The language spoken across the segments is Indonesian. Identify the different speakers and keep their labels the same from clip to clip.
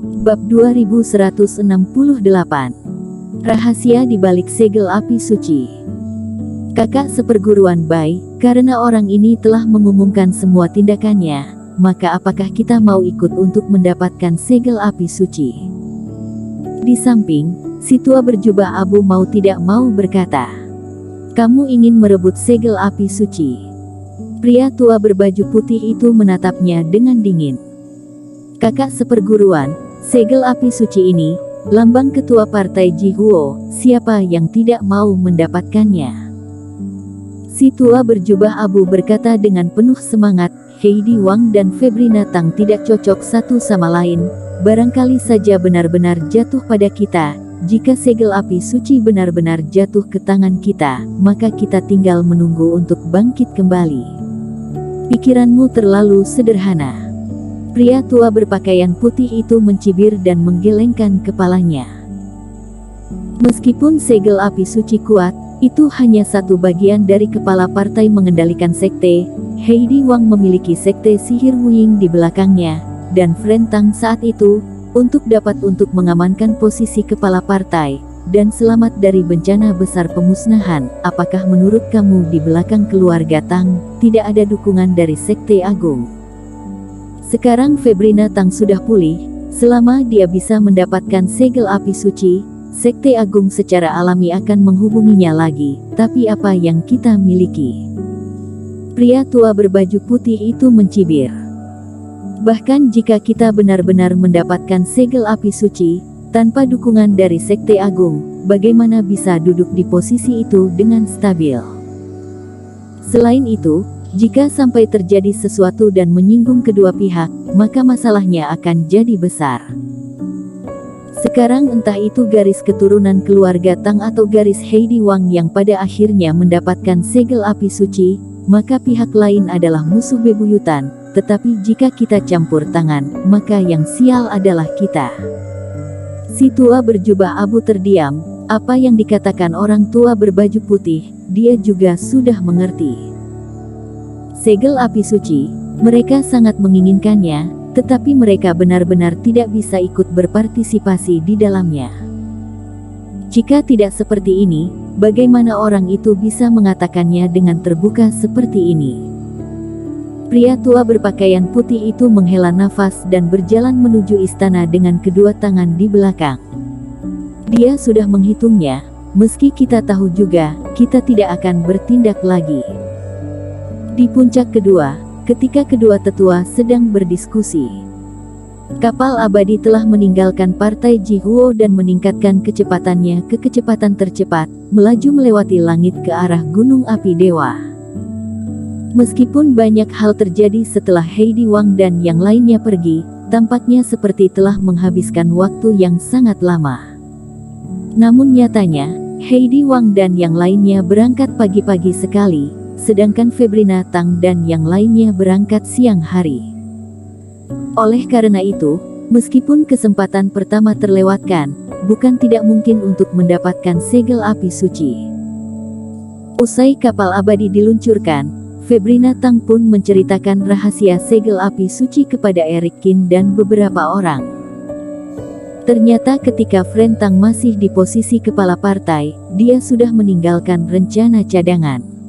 Speaker 1: Bab 2168. Rahasia di balik segel api suci. Kakak seperguruan Bai, karena orang ini telah mengumumkan semua tindakannya, maka apakah kita mau ikut untuk mendapatkan segel api suci? Di samping, si tua berjubah abu mau tidak mau berkata, "Kamu ingin merebut segel api suci?" Pria tua berbaju putih itu menatapnya dengan dingin. "Kakak seperguruan, segel api suci ini, lambang ketua partai Jihuo, siapa yang tidak mau mendapatkannya?" Si tua berjubah abu berkata dengan penuh semangat, "Heidi Wang dan Febrina Tang tidak cocok satu sama lain, barangkali saja benar-benar jatuh pada kita. Jika segel api suci benar-benar jatuh ke tangan kita, maka kita tinggal menunggu untuk bangkit kembali." "Pikiranmu terlalu sederhana." Pria tua berpakaian putih itu mencibir dan menggelengkan kepalanya. Meskipun segel api suci kuat, itu hanya satu bagian dari kepala partai mengendalikan sekte. Heidi Wang memiliki sekte sihir Wuying di belakangnya, dan Fren Tang saat itu, untuk mengamankan posisi kepala partai, dan selamat dari bencana besar pemusnahan. Apakah menurut kamu di belakang keluarga Tang, tidak ada dukungan dari sekte agung? Sekarang Febrina Tang sudah pulih, selama dia bisa mendapatkan segel api suci, sekte agung secara alami akan menghubunginya lagi. Tapi apa yang kita miliki?" Pria tua berbaju putih itu mencibir. "Bahkan jika kita benar-benar mendapatkan segel api suci, tanpa dukungan dari sekte agung, bagaimana bisa duduk di posisi itu dengan stabil? Selain itu, jika sampai terjadi sesuatu dan menyinggung kedua pihak, maka masalahnya akan jadi besar. Sekarang entah itu garis keturunan keluarga Tang atau garis Heidi Wang yang pada akhirnya mendapatkan segel api suci, maka pihak lain adalah musuh bebuyutan. Tetapi jika kita campur tangan, maka yang sial adalah kita." Si tua berjubah abu terdiam. Apa yang dikatakan orang tua berbaju putih, dia juga sudah mengerti. Segel api suci, mereka sangat menginginkannya, tetapi mereka benar-benar tidak bisa ikut berpartisipasi di dalamnya. Jika tidak seperti ini, bagaimana orang itu bisa mengatakannya dengan terbuka seperti ini? Pria tua berpakaian putih itu menghela nafas dan berjalan menuju istana dengan kedua tangan di belakang. Dia sudah menghitungnya, meski kita tahu juga, kita tidak akan bertindak lagi. Di puncak kedua, ketika kedua tetua sedang berdiskusi, kapal abadi telah meninggalkan partai Jihuo dan meningkatkan kecepatannya ke kecepatan tercepat, melaju melewati langit ke arah gunung api dewa. Meskipun banyak hal terjadi setelah Heidi Wang dan yang lainnya pergi, tampaknya seperti telah menghabiskan waktu yang sangat lama. Namun nyatanya, Heidi Wang dan yang lainnya berangkat pagi-pagi sekali, sedangkan Febrina Tang dan yang lainnya berangkat siang hari. Oleh karena itu, meskipun kesempatan pertama terlewatkan, bukan tidak mungkin untuk mendapatkan segel api suci. Usai kapal abadi diluncurkan, Febrina Tang pun menceritakan rahasia segel api suci kepada Eric Qin dan beberapa orang. Ternyata ketika Fren Tang masih di posisi kepala partai, dia sudah meninggalkan rencana cadangan.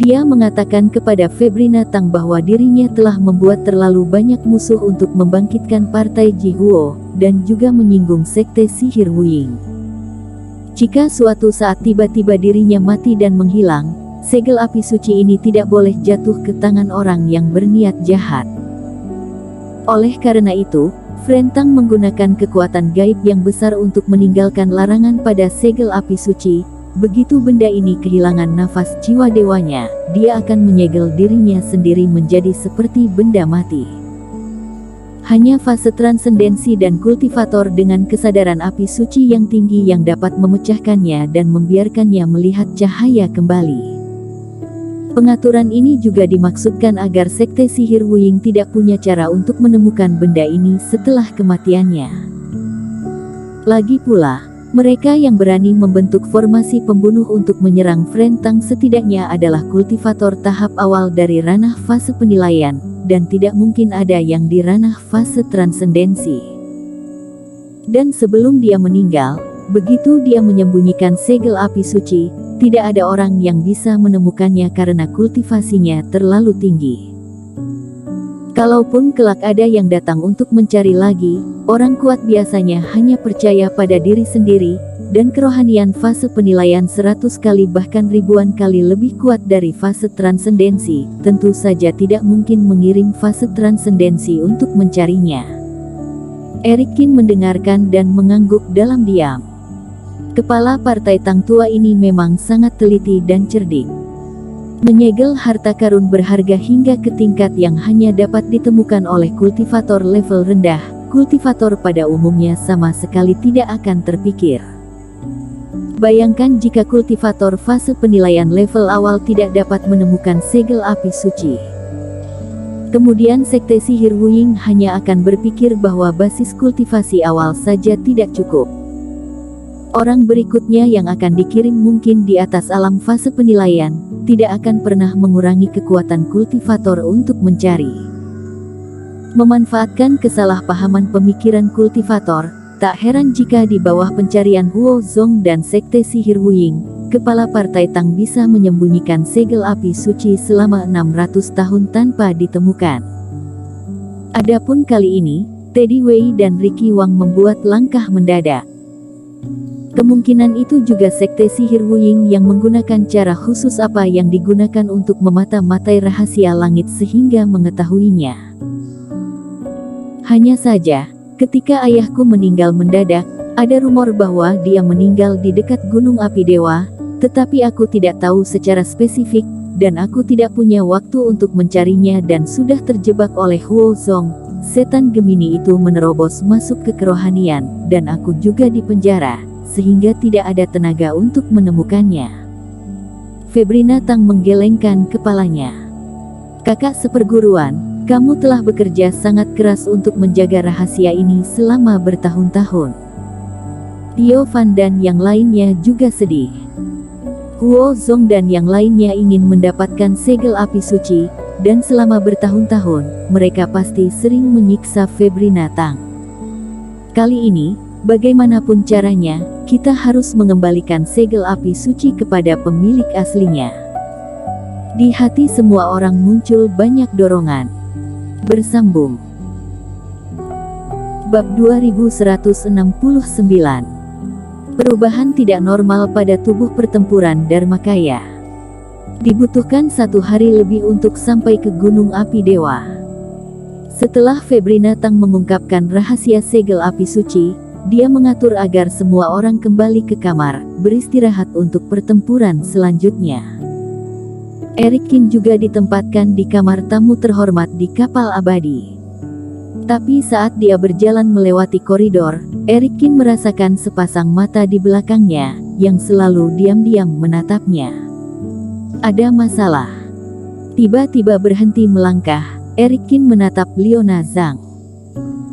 Speaker 1: Dia mengatakan kepada Febrina Tang bahwa dirinya telah membuat terlalu banyak musuh untuk membangkitkan partai Jihuo, dan juga menyinggung sekte sihir Wuying. Jika suatu saat tiba-tiba dirinya mati dan menghilang, segel api suci ini tidak boleh jatuh ke tangan orang yang berniat jahat. Oleh karena itu, Fren Tang menggunakan kekuatan gaib yang besar untuk meninggalkan larangan pada segel api suci. Begitu benda ini kehilangan nafas jiwa dewanya, dia akan menyegel dirinya sendiri menjadi seperti benda mati. Hanya fase transendensi dan kultivator dengan kesadaran api suci yang tinggi yang dapat memecahkannya dan membiarkannya melihat cahaya kembali. Pengaturan ini juga dimaksudkan agar sekte sihir Wuying tidak punya cara untuk menemukan benda ini setelah kematiannya. Lagi pula, mereka yang berani membentuk formasi pembunuh untuk menyerang Fren Tang setidaknya adalah kultivator tahap awal dari ranah fase penilaian, dan tidak mungkin ada yang di ranah fase transendensi. Dan sebelum dia meninggal, begitu dia menyembunyikan segel api suci, tidak ada orang yang bisa menemukannya karena kultivasinya terlalu tinggi. Kalaupun kelak ada yang datang untuk mencari lagi, orang kuat biasanya hanya percaya pada diri sendiri, dan kerohanian fase penilaian 100 kali bahkan ribuan kali lebih kuat dari fase transendensi, tentu saja tidak mungkin mengirim fase transendensi untuk mencarinya. Erikin mendengarkan dan mengangguk dalam diam. Kepala Partai Tang tua ini memang sangat teliti dan cerdik. Menyegel harta karun berharga hingga ke tingkat yang hanya dapat ditemukan oleh kultivator level rendah, kultivator pada umumnya sama sekali tidak akan terpikir. Bayangkan jika kultivator fase penilaian level awal tidak dapat menemukan segel api suci. Kemudian sekte sihir Wuying hanya akan berpikir bahwa basis kultivasi awal saja tidak cukup. Orang berikutnya yang akan dikirim mungkin di atas alam fase penilaian, tidak akan pernah mengurangi kekuatan kultivator untuk mencari. Memanfaatkan kesalahpahaman pemikiran kultivator, tak heran jika di bawah pencarian Huo Zong dan sekte sihir Wuying, kepala Partai Tang bisa menyembunyikan segel api suci selama 600 tahun tanpa ditemukan. Adapun kali ini, Teddy Wei dan Ricky Wang membuat langkah mendadak. Kemungkinan itu juga sekte sihir Wuying yang menggunakan cara khusus apa yang digunakan untuk memata-matai rahasia langit sehingga mengetahuinya. Hanya saja, ketika ayahku meninggal mendadak, ada rumor bahwa dia meninggal di dekat Gunung Api Dewa, tetapi aku tidak tahu secara spesifik, dan aku tidak punya waktu untuk mencarinya dan sudah terjebak oleh Huo Zong. Setan Gemini itu menerobos masuk ke kerohanian, dan aku juga dipenjara, sehingga tidak ada tenaga untuk menemukannya. Febrina Tang menggelengkan kepalanya. Kakak seperguruan, kamu telah bekerja sangat keras untuk menjaga rahasia ini selama bertahun-tahun. Tio Fan dan yang lainnya juga sedih. Huo Zong dan yang lainnya ingin mendapatkan segel api suci, dan selama bertahun-tahun, mereka pasti sering menyiksa Febrina Tang. Kali ini, bagaimanapun caranya, kita harus mengembalikan segel api suci kepada pemilik aslinya. Di hati semua orang muncul banyak dorongan. Bersambung. Bab 2169. Perubahan tidak normal pada tubuh pertempuran Dharmakaya. Dibutuhkan 1 hari lebih untuk sampai ke Gunung Api Dewa. Setelah Febrina Tang mengungkapkan rahasia segel api suci, dia mengatur agar semua orang kembali ke kamar, beristirahat untuk pertempuran selanjutnya. Erikin juga ditempatkan di kamar tamu terhormat di kapal abadi. Tapi saat dia berjalan melewati koridor, Erikin merasakan sepasang mata di belakangnya, yang selalu diam-diam menatapnya. Ada masalah. Tiba-tiba berhenti melangkah, Erikin menatap Leona Zhang.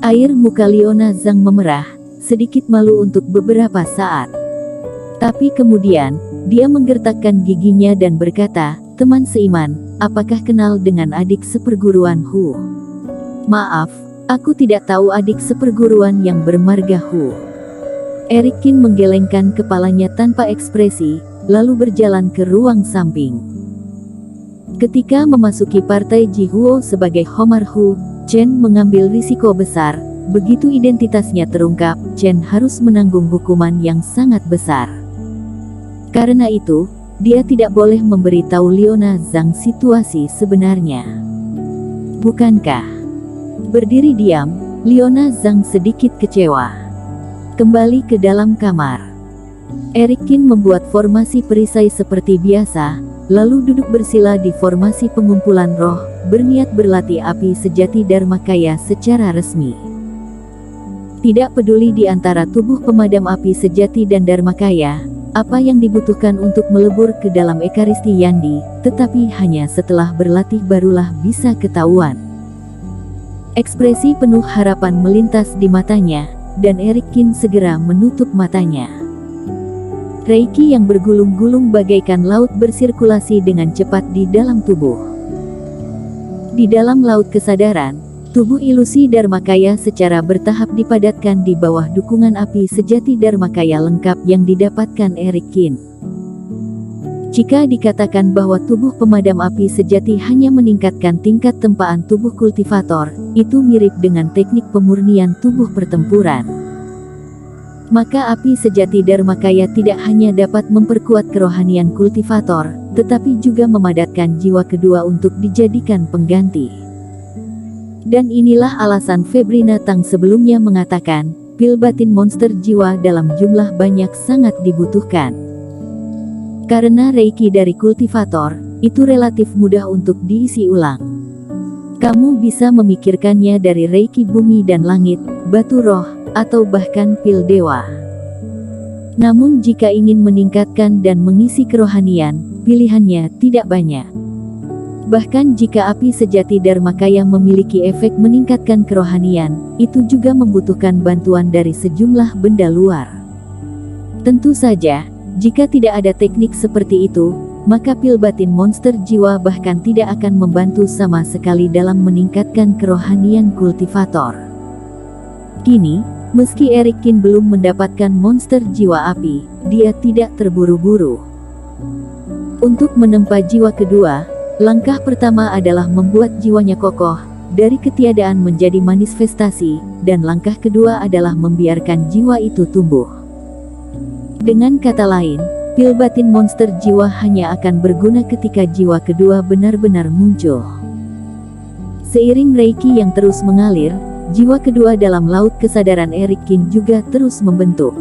Speaker 1: Air muka Leona Zhang memerah, sedikit malu untuk beberapa saat. Tapi kemudian, dia menggertakkan giginya dan berkata, "Teman seiman, apakah kenal dengan adik seperguruan Hu?" "Maaf, aku tidak tahu adik seperguruan yang bermarga Hu." Erikin menggelengkan kepalanya tanpa ekspresi, lalu berjalan ke ruang samping. Ketika memasuki partai Ji Huo sebagai Homar Hu, Chen mengambil risiko besar. Begitu identitasnya terungkap, Chen harus menanggung hukuman yang sangat besar. Karena itu, dia tidak boleh memberitahu Leona Zhang situasi sebenarnya. Bukankah? Berdiri diam, Leona Zhang sedikit kecewa. Kembali ke dalam kamar. Erikin membuat formasi perisai seperti biasa, lalu duduk bersila di formasi pengumpulan roh, berniat berlatih api sejati Dharmakaya secara resmi. Tidak peduli di antara tubuh pemadam api sejati dan Dharmakaya, apa yang dibutuhkan untuk melebur ke dalam Ekaristi Yandi, tetapi hanya setelah berlatih barulah bisa ketahuan. Ekspresi penuh harapan melintas di matanya, dan Erikin segera menutup matanya. Reiki yang bergulung-gulung bagaikan laut bersirkulasi dengan cepat di dalam tubuh. Di dalam laut kesadaran, Tubuh ilusi Dharmakaya secara bertahap dipadatkan di bawah dukungan api sejati Dharmakaya lengkap yang didapatkan Eric Kin. Jika dikatakan bahwa tubuh pemadam api sejati hanya meningkatkan tingkat tempaan tubuh kultivator, itu mirip dengan teknik pemurnian tubuh pertempuran. Maka api sejati Dharmakaya tidak hanya dapat memperkuat kerohanian kultivator, tetapi juga memadatkan jiwa kedua untuk dijadikan pengganti. Dan inilah alasan Febrina Tang sebelumnya mengatakan, pil batin monster jiwa dalam jumlah banyak sangat dibutuhkan. Karena Reiki dari kultivator, itu relatif mudah untuk diisi ulang. Kamu bisa memikirkannya dari Reiki bumi dan langit, batu roh, atau bahkan pil dewa. Namun jika ingin meningkatkan dan mengisi kerohanian, pilihannya tidak banyak. Bahkan jika api sejati Dharmakaya memiliki efek meningkatkan kerohanian, itu juga membutuhkan bantuan dari sejumlah benda luar. Tentu saja, jika tidak ada teknik seperti itu, maka pil batin monster jiwa bahkan tidak akan membantu sama sekali dalam meningkatkan kerohanian kultivator. Kini, meski Eric Kin belum mendapatkan monster jiwa api, dia tidak terburu-buru. Untuk menempa jiwa kedua, langkah pertama adalah membuat jiwanya kokoh, dari ketiadaan menjadi manifestasi, dan langkah kedua adalah membiarkan jiwa itu tumbuh. Dengan kata lain, pil batin monster jiwa hanya akan berguna ketika jiwa kedua benar-benar muncul. Seiring Reiki yang terus mengalir, jiwa kedua dalam laut kesadaran Eric Kin juga terus membentuk.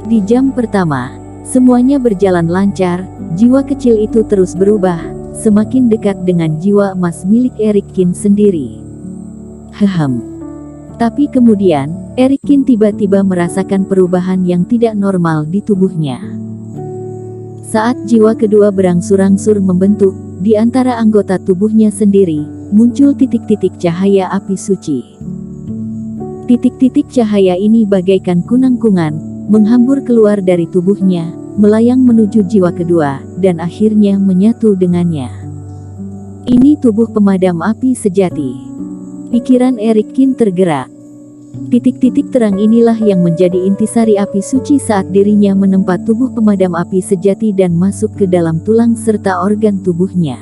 Speaker 1: Di jam pertama, semuanya berjalan lancar, jiwa kecil itu terus berubah, semakin dekat dengan jiwa emas milik Eric Kin sendiri. Tapi kemudian, Eric Kin tiba-tiba merasakan perubahan yang tidak normal di tubuhnya. Saat jiwa kedua berangsur-angsur membentuk, di antara anggota tubuhnya sendiri, muncul titik-titik cahaya api suci. Titik-titik cahaya ini bagaikan kunang-kungan, menghambur keluar dari tubuhnya, melayang menuju jiwa kedua, dan akhirnya menyatu dengannya. Ini tubuh pemadam api sejati. Pikiran Eric Kin tergerak. Titik-titik terang inilah yang menjadi intisari api suci saat dirinya menempa tubuh pemadam api sejati dan masuk ke dalam tulang serta organ tubuhnya.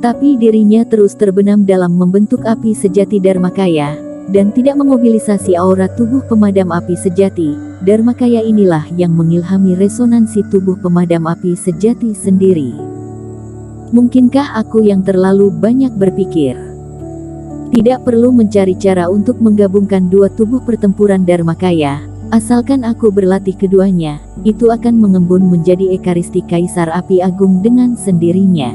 Speaker 1: Tapi dirinya terus terbenam dalam membentuk api sejati Dharmakaya, dan tidak memobilisasi aura tubuh pemadam api sejati. Dharmakaya inilah yang mengilhami resonansi tubuh pemadam api sejati sendiri. Mungkinkah aku yang terlalu banyak berpikir? Tidak perlu mencari cara untuk menggabungkan dua tubuh pertempuran Dharmakaya, asalkan aku berlatih keduanya, itu akan mengembun menjadi ekaristi Kaisar Api Agung dengan sendirinya.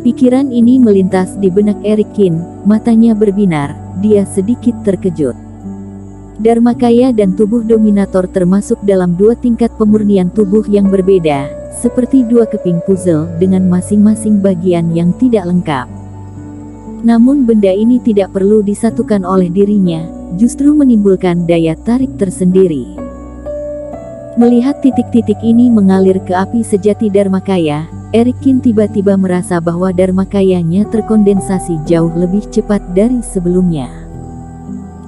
Speaker 1: Pikiran ini melintas di benak Eric Kin, matanya berbinar, dia sedikit terkejut. Dharmakaya dan tubuh dominator termasuk dalam dua tingkat pemurnian tubuh yang berbeda, seperti dua keping puzzle dengan masing-masing bagian yang tidak lengkap. Namun benda ini tidak perlu disatukan oleh dirinya, justru menimbulkan daya tarik tersendiri. Melihat titik-titik ini mengalir ke api sejati Dharmakaya, Eric Kin tiba-tiba merasa bahwa Dharmakayanya terkondensasi jauh lebih cepat dari sebelumnya.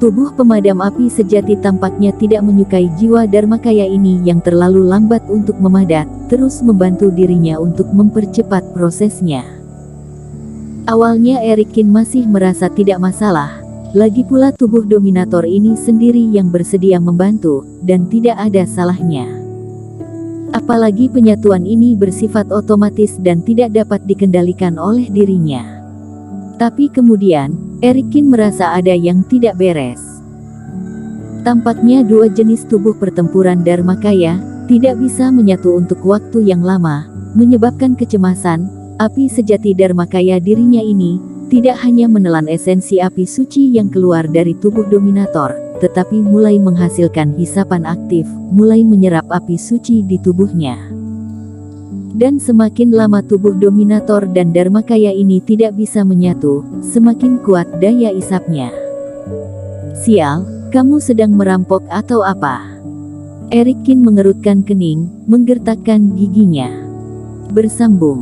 Speaker 1: Tubuh pemadam api sejati tampaknya tidak menyukai jiwa Dharmakaya ini yang terlalu lambat untuk memadat, terus membantu dirinya untuk mempercepat prosesnya. Awalnya Eric Kin masih merasa tidak masalah, lagi pula tubuh dominator ini sendiri yang bersedia membantu, dan tidak ada salahnya. Apalagi penyatuan ini bersifat otomatis dan tidak dapat dikendalikan oleh dirinya. Tapi kemudian, Eric Kin merasa ada yang tidak beres. Tampaknya dua jenis tubuh pertempuran Dharmakaya tidak bisa menyatu untuk waktu yang lama, menyebabkan kecemasan. Api sejati Dharmakaya dirinya ini tidak hanya menelan esensi api suci yang keluar dari tubuh dominator, tetapi mulai menghasilkan hisapan aktif, mulai menyerap api suci di tubuhnya. Dan semakin lama tubuh dominator dan Dharmakaya ini tidak bisa menyatu, semakin kuat daya isapnya. Sial, kamu sedang merampok atau apa? Eric Kin mengerutkan kening, menggertakkan giginya. Bersambung.